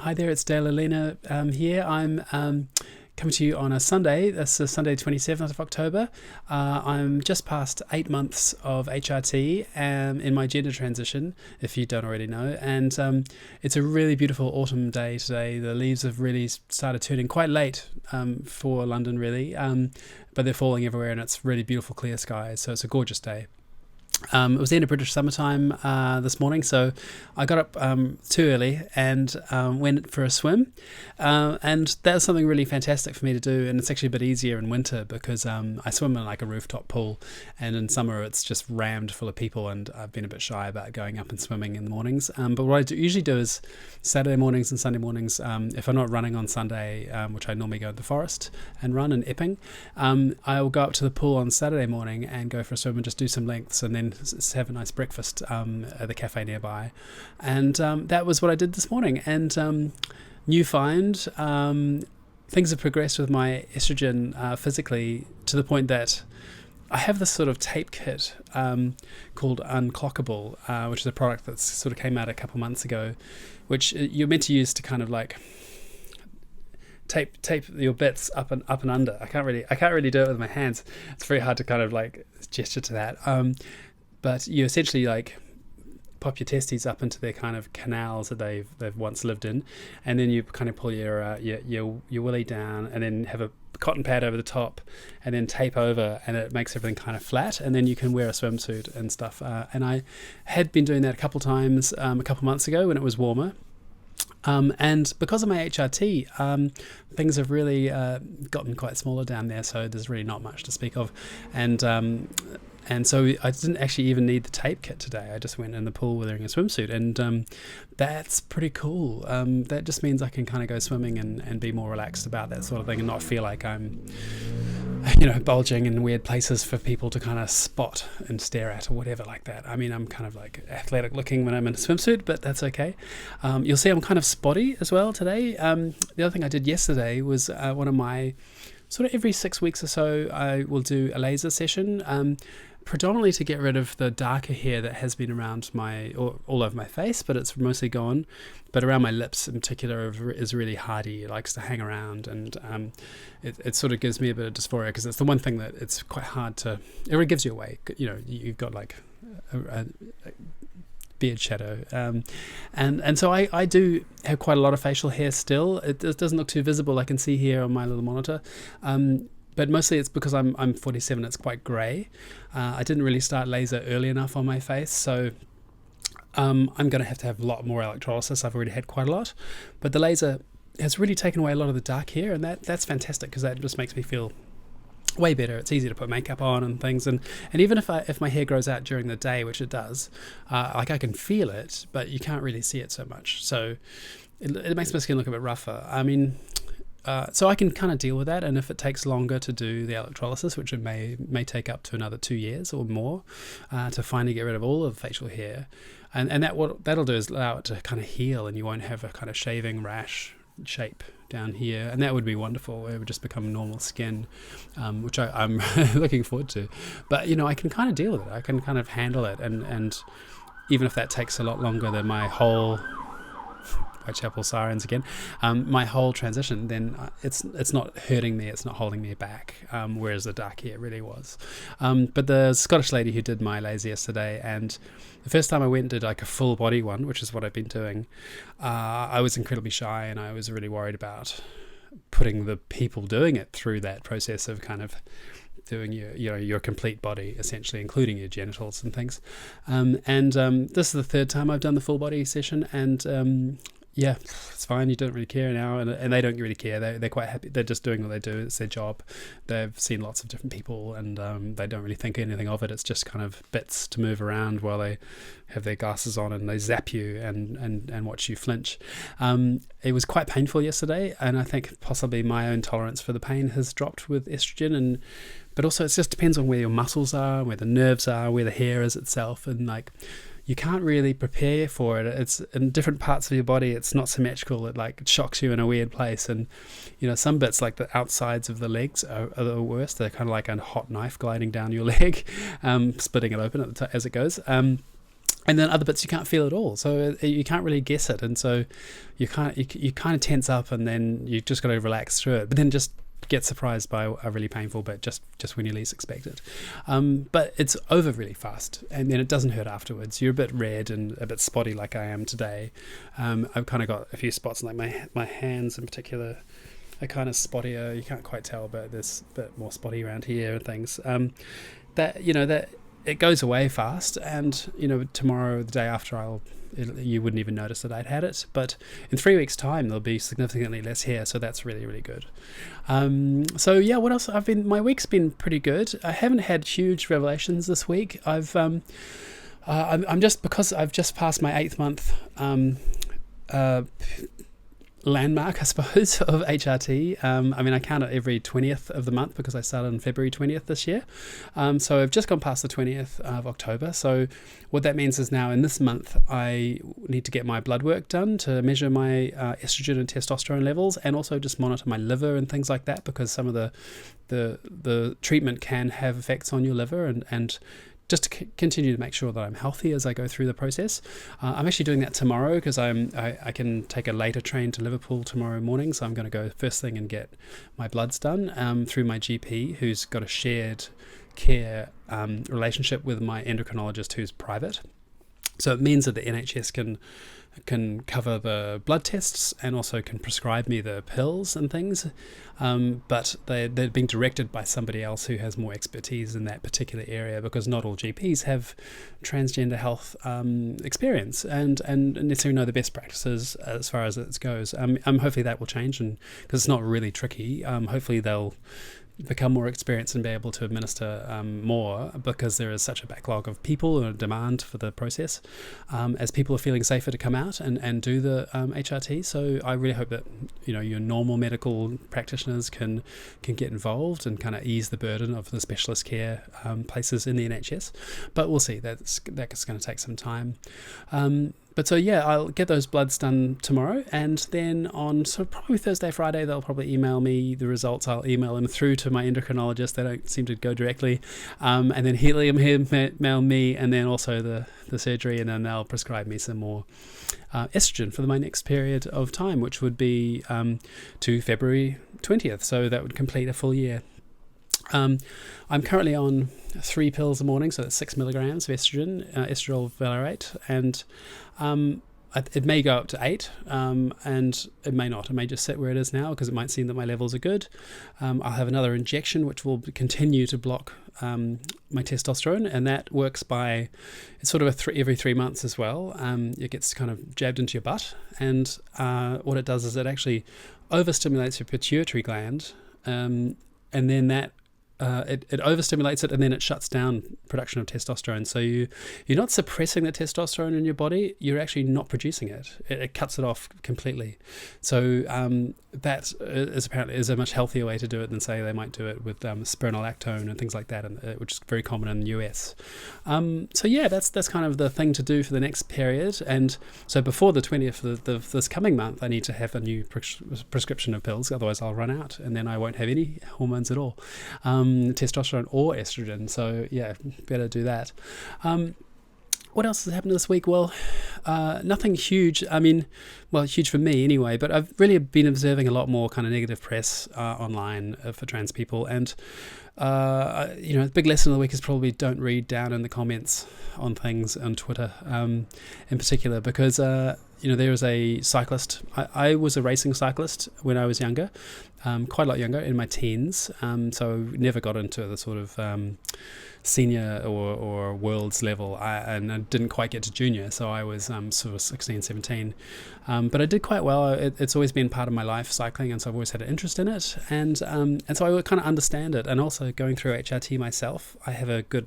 Hi there, it's Dale Alina here. I'm coming to you on a Sunday. This is Sunday 27th of October. I'm just past 8 months of HRT in my gender transition, if you don't already know. And it's a really beautiful autumn day today. The leaves have really started turning quite late for London, really. But they're falling everywhere and it's really beautiful clear skies. So it's a gorgeous day. It was the end of British summertime this morning, so I got up too early and went for a swim, and that was something really fantastic for me to do. And it's actually a bit easier in winter because I swim in like a rooftop pool, and in summer it's just rammed full of people, and I've been a bit shy about going up and swimming in the mornings. But what I usually do is Saturday mornings and Sunday mornings, if I'm not running on Sunday, which I normally go to the forest and run in Epping, I will go up to the pool on Saturday morning and go for a swim and just do some lengths and then have a nice breakfast at the cafe nearby. And that was what I did this morning. And new find, things have progressed with my estrogen physically to the point that I have this sort of tape kit called Unclockable, which is a product that sort of came out a couple months ago, which you're meant to use to kind of like tape your bits up and under. I can't really do it with my hands. It's very hard to kind of like gesture to that. But you essentially like pop your testes up into their kind of canals that they've once lived in, and then you kind of pull your willy down, and then have a cotton pad over the top, and then tape over, and it makes everything kind of flat, and then you can wear a swimsuit and stuff. And I had been doing that a couple times a couple months ago when it was warmer. And because of my HRT, things have really gotten quite smaller down there, so there's really not much to speak of. And so I didn't actually even need the tape kit today. I just went in the pool wearing a swimsuit, and that's pretty cool. That just means I can kind of go swimming and be more relaxed about that sort of thing, and not feel like I'm, bulging in weird places for people to kind of spot and stare at or whatever like that. I mean, I'm kind of like athletic looking when I'm in a swimsuit, but that's okay. You'll see I'm kind of spotty as well today. The other thing I did yesterday was one of my sort of every 6 weeks or so, I will do a laser session, predominantly to get rid of the darker hair that has been around all over my face, but it's mostly gone. But around my lips in particular is really hardy. It likes to hang around, and it sort of gives me a bit of dysphoria because it's the one thing that it's quite hard to. It really gives you away. You've got like a beard shadow, and so I do have quite a lot of facial hair still. It doesn't look too visible. I can see here on my little monitor. But mostly it's because I'm 47, it's quite grey. I didn't really start laser early enough on my face, so I'm going to have a lot more electrolysis. I've already had quite a lot. But the laser has really taken away a lot of the dark hair, and that's fantastic because that just makes me feel way better. It's easy to put makeup on and things, and even if my hair grows out during the day, which it does, I can feel it, but you can't really see it so much. So it makes my skin look a bit rougher. I mean, so I can kind of deal with that, and if it takes longer to do the electrolysis, which it may take up to another 2 years or more, to finally get rid of all of the facial hair, and what that'll do is allow it to kind of heal, and you won't have a kind of shaving rash shape down here, and that would be wonderful. It would just become normal skin, which I'm looking forward to. But I can kind of deal with it. I can kind of handle it, and even if that takes a lot longer than my whole Whitechapel sirens again, my whole transition, then it's not hurting me, it's not holding me back, whereas the dark hair really was. But the Scottish lady who did my laser yesterday, and the first time I went and did like a full body one, which is what I've been doing, I was incredibly shy, and I was really worried about putting the people doing it through that process of kind of doing your complete body, essentially, including your genitals and things. This is the third time I've done the full body session, and yeah, it's fine. You don't really care now, and they don't really care. They're quite happy. They're just doing what they do. It's their job. They've seen lots of different people, and they don't really think anything of it. It's just kind of bits to move around while they have their glasses on, and they zap you and watch you flinch. It was quite painful yesterday, and I think possibly my own tolerance for the pain has dropped with estrogen, but also it just depends on where your muscles are, where the nerves are, where the hair is itself, and like, you can't really prepare for it. It's in different parts of your body, it's not symmetrical. It shocks you in a weird place, and some bits like the outsides of the legs are the worst. They're kind of like a hot knife gliding down your leg, splitting it open as it goes. And then other bits you can't feel at all, so you can't really guess it, and so you kind of tense up, and then you just got to relax through it, but then just get surprised by a really painful bit just when you least expect it. But it's over really fast, and then it doesn't hurt afterwards. You're a bit red and a bit spotty like I am today. I've kind of got a few spots, like my hands in particular are kind of spottier. You can't quite tell, but there's a bit more spotty around here and things. That it goes away fast, and tomorrow, the day after, you wouldn't even notice that I'd had it. But in 3 weeks' time, there'll be significantly less hair, so that's really, really good. So yeah, what else? My week's been pretty good. I haven't had huge revelations this week. I'm just, because I've just passed my 8th month landmark, I suppose, of HRT. I count it every 20th of the month because I started on February 20th this year. So I've just gone past the 20th of October. So what that means is now in this month, I need to get my blood work done to measure my estrogen and testosterone levels, and also just monitor my liver and things like that, because some of the treatment can have effects on your liver, and just to continue to make sure that I'm healthy as I go through the process. I'm actually doing that tomorrow because I can take a later train to Liverpool tomorrow morning, so I'm going to go first thing and get my bloods done through my GP, who's got a shared care relationship with my endocrinologist, who's private. So it means that the NHS can cover the blood tests and also can prescribe me the pills and things, but they're being directed by somebody else who has more expertise in that particular area, because not all GPs have transgender health experience and necessarily know the best practices as far as it goes. Hopefully that will change, and because it's not really tricky, hopefully they'll become more experienced and be able to administer more, because there is such a backlog of people and a demand for the process, as people are feeling safer to come out and do the HRT. So I really hope that your normal medical practitioners can get involved and kind of ease the burden of the specialist care places in the NHS. But we'll see. That's going to take some time. But so yeah, I'll get those bloods done tomorrow, and then on probably Thursday, Friday, they'll probably email me the results. I'll email them through to my endocrinologist. They don't seem to go directly, and then he'll email me, and then also the surgery, and then they'll prescribe me some more estrogen for my next period of time, which would be to February 20th. So that would complete a full year. I'm currently on 3 pills a morning, so that's 6 milligrams of estrogen, estradiol valerate, and it may go up to 8, and it may not. It may just sit where it is now, because it might seem that my levels are good. I'll have another injection which will continue to block my testosterone, and that works by, it's sort of every 3 months as well. It gets kind of jabbed into your butt, and what it does is it actually overstimulates your pituitary gland, and then that it overstimulates it, and then it shuts down production of testosterone. So you're not suppressing the testosterone in your body, you're actually not producing it. It cuts it off completely. So that is apparently a much healthier way to do it than, say, they might do it with spironolactone and things like that, which is very common in the US. So yeah, that's kind of the thing to do for the next period. And so before the 20th of this coming month, I need to have a new prescription of pills, otherwise I'll run out, and then I won't have any hormones at all. Testosterone or estrogen. So yeah, better do that. What else has happened this week? Well, nothing huge. Huge for me anyway, but I've really been observing a lot more kind of negative press online for trans people. And, the big lesson of the week is probably don't read down in the comments on things on Twitter, in particular, because, there was a cyclist. I was a racing cyclist when I was younger, quite a lot younger, in my teens. So never got into the sort of senior or worlds level, and I didn't quite get to junior, so I was sort of 16, 17, but I did quite well. It's always been part of my life, cycling, and so I've always had an interest in it, and so I would kind of understand it. And also going through HRT myself, I have a good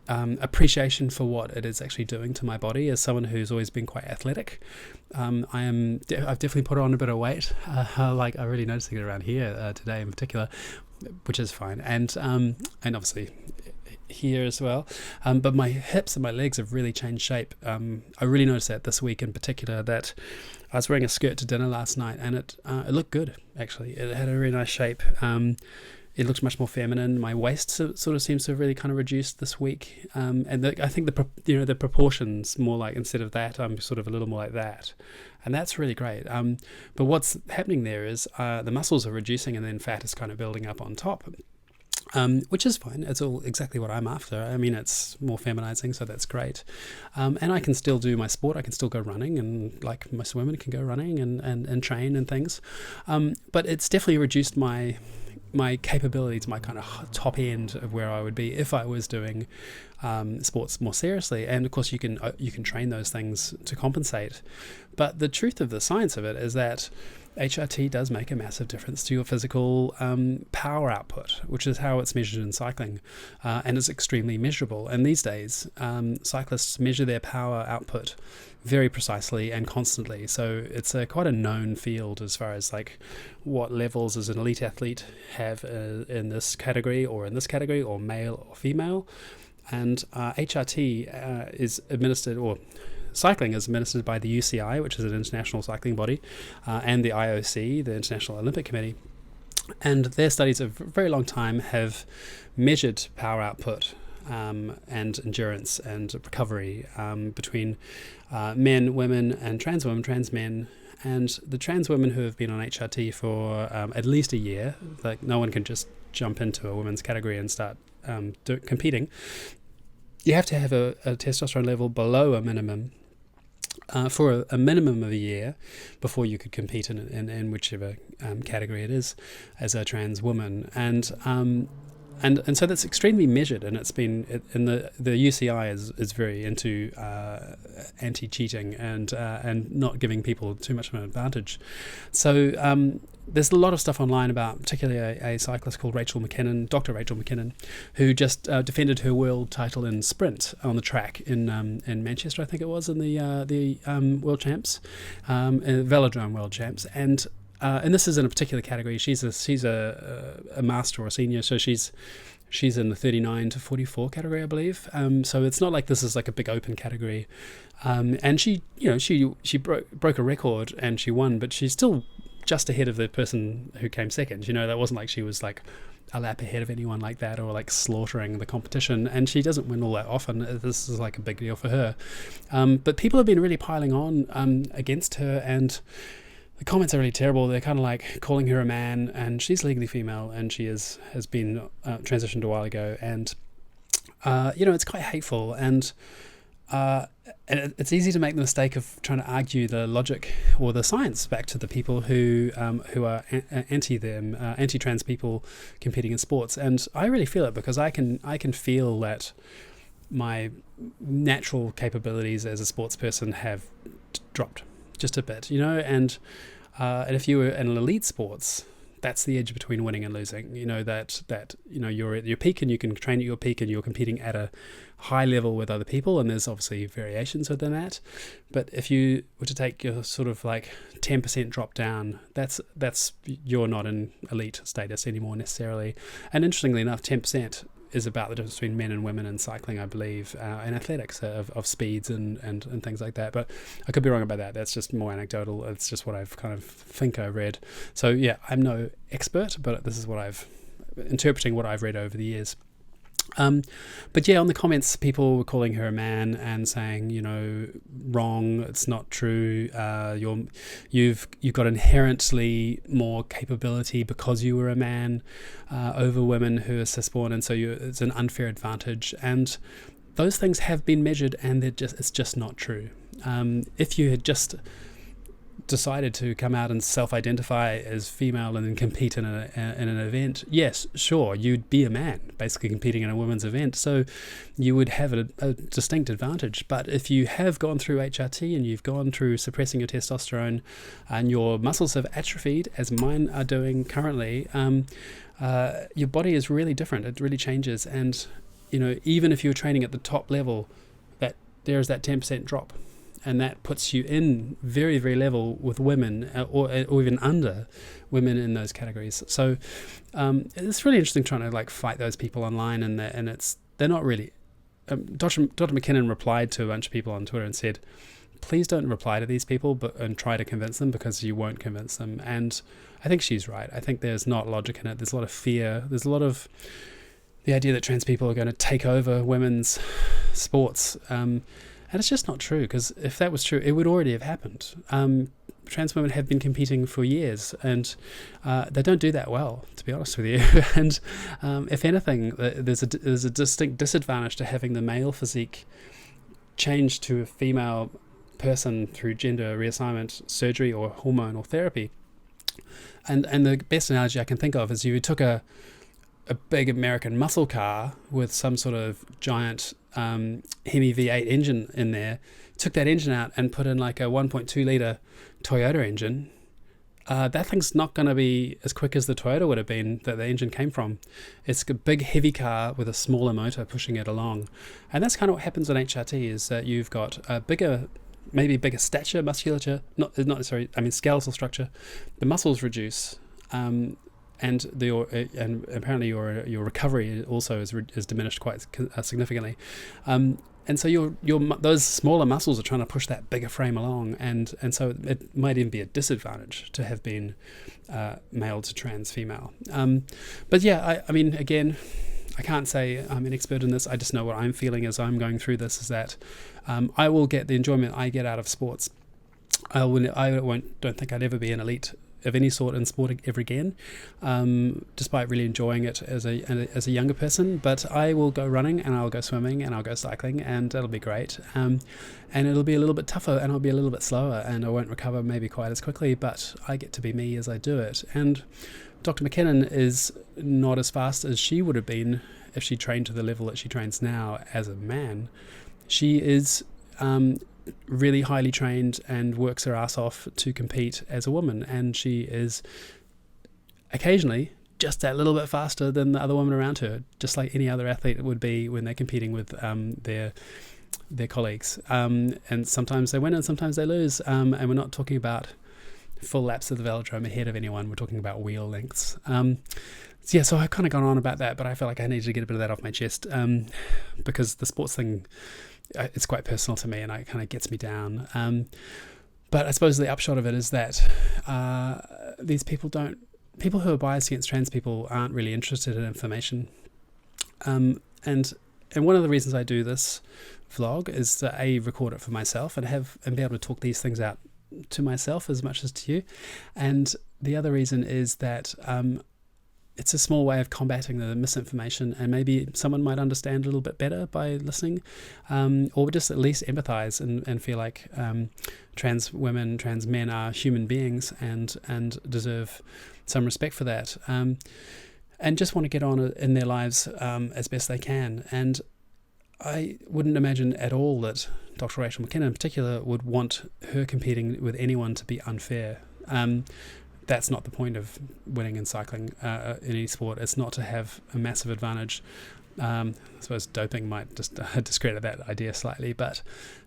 appreciation for what it is actually doing to my body. As someone who's always been quite athletic, I've definitely put on a bit of weight, like I'm really noticing it around here today in particular, which is fine, and obviously here as well, but my hips and my legs have really changed shape. I really noticed that this week in particular, that I was wearing a skirt to dinner last night, and it looked good, actually. It had a really nice shape, it looked much more feminine. My waist sort of seems to have really kind of reduced this week, and I think the proportions more like, instead of that, I'm sort of a little more like that, and that's really great. But what's happening there is the muscles are reducing, and then fat is kind of building up on top. Which is fine. It's all exactly what I'm after. I mean, it's more feminizing, so that's great. And I can still do my sport. I can still go running, and like most women can go running and train and things. But it's definitely reduced my capabilities, my kind of top end of where I would be if I was doing sports more seriously. And of course, you can train those things to compensate. But the truth of the science of it is that HRT does make a massive difference to your physical power output, which is how it's measured in cycling, and it's extremely measurable. And these days, cyclists measure their power output very precisely and constantly. So it's quite a known field as far as like what levels does an elite athlete have in this category or in this category, or male or female. And HRT is administered, or cycling is administered by the UCI, which is an international cycling body, and the IOC, the International Olympic Committee. And their studies of a very long time have measured power output and endurance and recovery between men, women, and trans women, trans men. And the trans women who have been on HRT for at least a year, like no one can just jump into a women's category and start competing. You have to have a testosterone level below a minimum for a minimum of a year before you could compete in whichever category it is as a trans woman. And so that's extremely measured, and it's been, and the UCI is very into anti-cheating and not giving people too much of an advantage. So there's a lot of stuff online about, particularly a cyclist called Dr. Rachel McKinnon, who just defended her world title in sprint on the track in Manchester, I think it was, in the World Champs, Velodrome World Champs, and this is in a particular category. She's a master or a senior, so she's in the 39 to 44 category, I believe. So it's not like this is like a big open category. And she broke a record and she won, but she's still just ahead of the person who came second. That wasn't like she was like a lap ahead of anyone like that, or like slaughtering the competition. And she doesn't win all that often. This is like a big deal for her. But people have been really piling on against her, and the comments are really terrible. They're kind of like calling her a man, and she's legally female, and she has been transitioned a while ago. And it's quite hateful, and it's easy to make the mistake of trying to argue the logic or the science back to the people who are anti-trans people competing in sports. And I really feel it, because I can feel that my natural capabilities as a sports person have dropped just a bit, and if you were in elite sports, that's the edge between winning and losing. You're at your peak and you can train at your peak and you're competing at a high level with other people, and there's obviously variations within that. But if you were to take your sort of like 10% drop down, that's you're not in elite status anymore necessarily. And interestingly enough, 10% is about the difference between men and women in cycling, I believe, and athletics of speeds and things like that. But I could be wrong about that. That's just more anecdotal. It's just what I've kind of think I read. So yeah, I'm no expert, but this is interpreting what I've read over the years. But yeah, on the comments, people were calling her a man and saying, wrong, it's not true. You've got inherently more capability because you were a man over women who are cisborn, and so it's an unfair advantage. And those things have been measured, and it's just not true. If you had just decided to come out and self-identify as female and then compete in an event, yes, sure, you'd be a man basically competing in a women's event, so you would have a distinct advantage. But if you have gone through HRT and you've gone through suppressing your testosterone and your muscles have atrophied, as mine are doing currently, your body is really different. It really changes. And even if you're training at the top level, that there is that 10% drop, and that puts you in very, very level with women, or even under women in those categories. So it's really interesting trying to like fight those people online, and they're not really. Dr. McKinnon replied to a bunch of people on Twitter and said, please don't reply to these people and try to convince them, because you won't convince them. And I think she's right. I think there's not logic in it. There's a lot of fear. There's a lot of the idea that trans people are going to take over women's sports. And it's just not true, because if that was true, it would already have happened. Trans women have been competing for years, and they don't do that well, to be honest with you. And if anything, there's a distinct disadvantage to having the male physique changed to a female person through gender reassignment surgery or hormonal therapy. And the best analogy I can think of is you took a big American muscle car with some sort of giant Hemi V8 engine in there, took that engine out and put in like a 1.2 litre Toyota engine. That thing's not going to be as quick as the Toyota would have been that the engine came from. It's a big heavy car with a smaller motor pushing it along. And that's kind of what happens in HRT, is that you've got a maybe bigger stature, musculature, not skeletal structure. The muscles reduce, and apparently your recovery also is diminished quite significantly. And so those smaller muscles are trying to push that bigger frame along, and so it might even be a disadvantage to have been male to trans female. But yeah, I mean, again, I can't say I'm an expert in this. I just know what I'm feeling as I'm going through this is that I will get the enjoyment I get out of sports. I don't think I'd ever be an elite of any sort in sport ever again, despite really enjoying it as a younger person. But I will go running, and I'll go swimming, and I'll go cycling, and it'll be great. And it'll be a little bit tougher, and I'll be a little bit slower, and I won't recover maybe quite as quickly, but I get to be me as I do it. And Dr. McKinnon is not as fast as she would have been if she trained to the level that she trains now as a man. She is really highly trained and works her ass off to compete as a woman, and she is occasionally just that little bit faster than the other women around her, just like any other athlete would be when they're competing with their colleagues. And sometimes they win and sometimes they lose, and we're not talking about full laps of the velodrome ahead of anyone. We're talking about wheel lengths. So I've kind of gone on about that, but I feel like I needed to get a bit of that off my chest, because the sports thing, it's quite personal to me, and it kind of gets me down. But I suppose the upshot of it is that these people who are biased against trans people aren't really interested in information. And one of the reasons I do this vlog is to record it for myself and be able to talk these things out to myself as much as to you. And the other reason is that it's a small way of combating the misinformation, and maybe someone might understand a little bit better by listening, or just at least empathize and feel like trans women, trans men are human beings and deserve some respect for that, and just want to get on in their lives as best they can. And I wouldn't imagine at all that Dr. Rachel McKinnon in particular would want her competing with anyone to be unfair. That's not the point of winning in cycling in any sport. It's not to have a massive advantage. I suppose doping might just discredit that idea slightly, but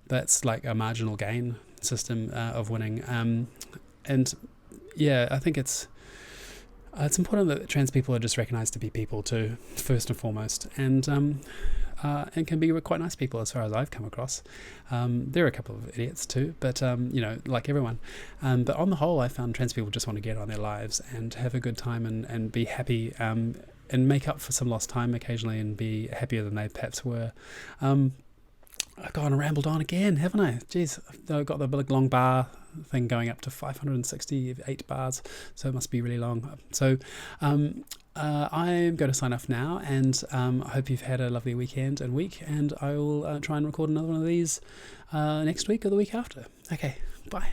that's like a marginal gain system of winning. And yeah, I think it's important that trans people are just recognised to be people too, first and foremost, and can be quite nice people as far as I've come across. There are a couple of idiots too, but like everyone. But on the whole, I found trans people just want to get on their lives and have a good time and be happy, and make up for some lost time occasionally and be happier than they perhaps were. I've gone and rambled on again, haven't I? Jeez, I've got the big long bar thing going up to 568 bars, so it must be really long. So I'm going to sign off now, and I hope you've had a lovely weekend and week, and I will try and record another one of these next week or the week after. Okay, bye.